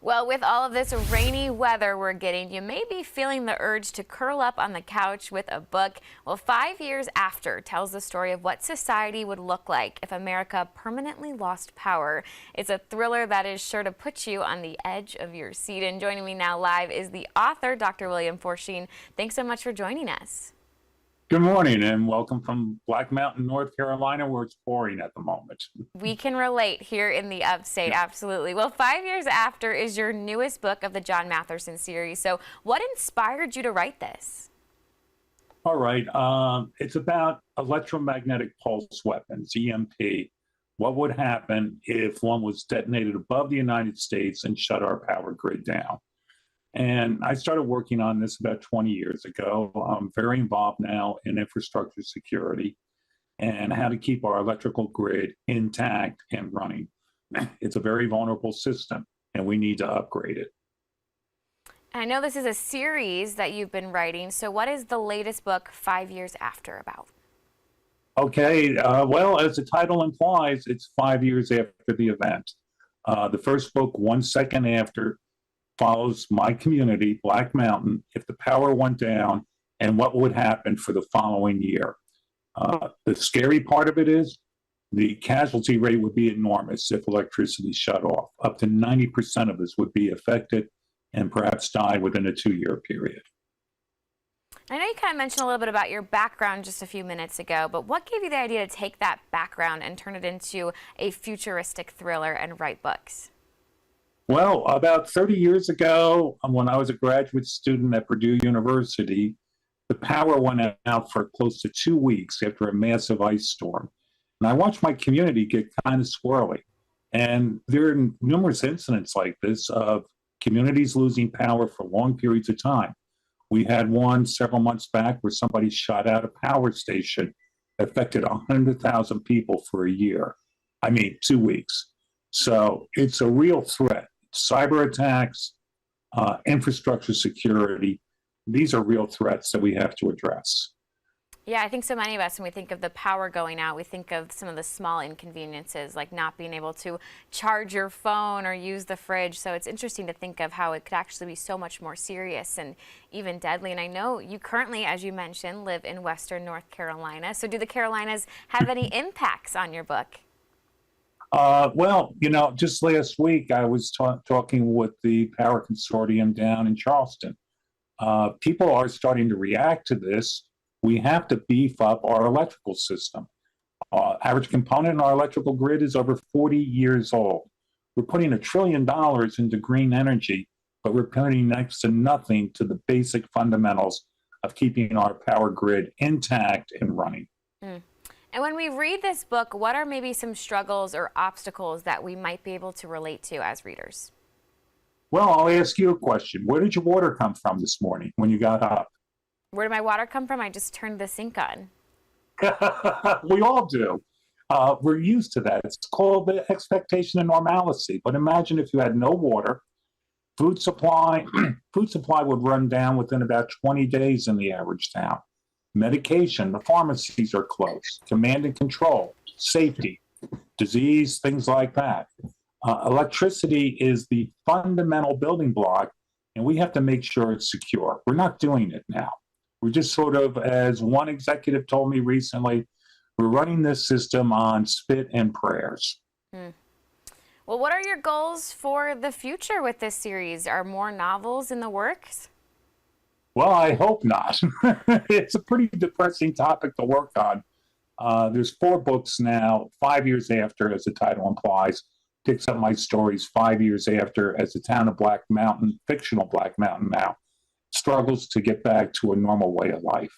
Well, with all of this rainy weather we're getting, you may be feeling the urge to curl up on the couch with a book. Well, 5 years After tells the story of what society would look like if America permanently lost power. It's a thriller that is sure to put you on the edge of your seat. And joining me now live is the author, Dr. William Forsheen. Thanks so much for joining us. Good morning and welcome from Black Mountain, North Carolina, where it's pouring at the moment. We can relate here in the upstate, absolutely. Well, 5 years After is your newest book of the John Matherson series. So what inspired you to write this? All right. It's about electromagnetic pulse weapons, EMP. What would happen if one was detonated above the United States and shut our power grid down? And I started working on this about 20 years ago. I'm very involved now in infrastructure security and how to keep our electrical grid intact and running. It's a very vulnerable system, and we need to upgrade it. I know this is a series that you've been writing. So what is the latest book, 5 Years After, about? Okay, well, as the title implies, it's 5 years after the event. The first book, 1 Second After, follows my community, Black Mountain, if the power went down and what would happen for the following year. The scary part of it is the casualty rate would be enormous if electricity shut off. Up to 90% of us would be affected and perhaps die within a 2-year period. I know you kind of mentioned a little bit about your background just a few minutes ago, but what gave you the idea to take that background and turn it into a futuristic thriller and write books? Well, about 30 years ago, when I was a graduate student at Purdue University, the power went out for close to 2 weeks after a massive ice storm. And I watched my community get kind of squirrely. And there are numerous incidents like this of communities losing power for long periods of time. We had one several months back where somebody shot out a power station that affected 100,000 people for a year. 2 weeks. So it's a real threat. Cyber attacks, infrastructure security, these are real threats that we have to address. Yeah, I think so many of us, when we think of the power going out, we think of some of the small inconveniences, like not being able to charge your phone or use the fridge. So it's interesting to think of how it could actually be so much more serious and even deadly. And I know you currently, as you mentioned, live in Western North Carolina. So do the Carolinas have any impacts on your book? Well, just last week I was talking with the Power Consortium down in Charleston. People are starting to react to this. We have to beef up our electrical system. Average component in our electrical grid is over 40 years old. We're putting $1 trillion into green energy, but we're putting next to nothing to the basic fundamentals of keeping our power grid intact and running. And when we read this book, what are maybe some struggles or obstacles that we might be able to relate to as readers? Well, I'll ask you a question. Where did your water come from this morning when you got up? Where did my water come from? I just turned the sink on. We all do. We're used to that. It's called the expectation of normalcy. But imagine if you had no water, food supply would run down within about 20 days in the average town. Medication, the pharmacies are closed. Command and control, safety, disease, things like that. Electricity is the fundamental building block, and we have to make sure it's secure. We're not doing it now. We're just sort of, as one executive told me recently, we're running this system on spit and prayers. Well, what are your goals for the future with this series? Are more novels in the works? Well, I hope not. It's a pretty depressing topic to work on. There's 4 books now. 5 years After, as the title implies, picks up my stories 5 years after as the town of Black Mountain, fictional Black Mountain now, struggles to get back to a normal way of life.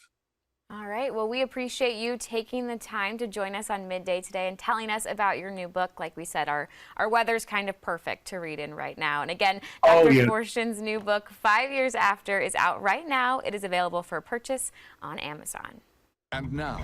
All right. Well, we appreciate you taking the time to join us on Midday today and telling us about your new book. Like we said, our weather's kind of perfect to read in right now. And again, Dr. Forsheen's new book, 5 Years After, is out right now. It is available for purchase on Amazon. And now.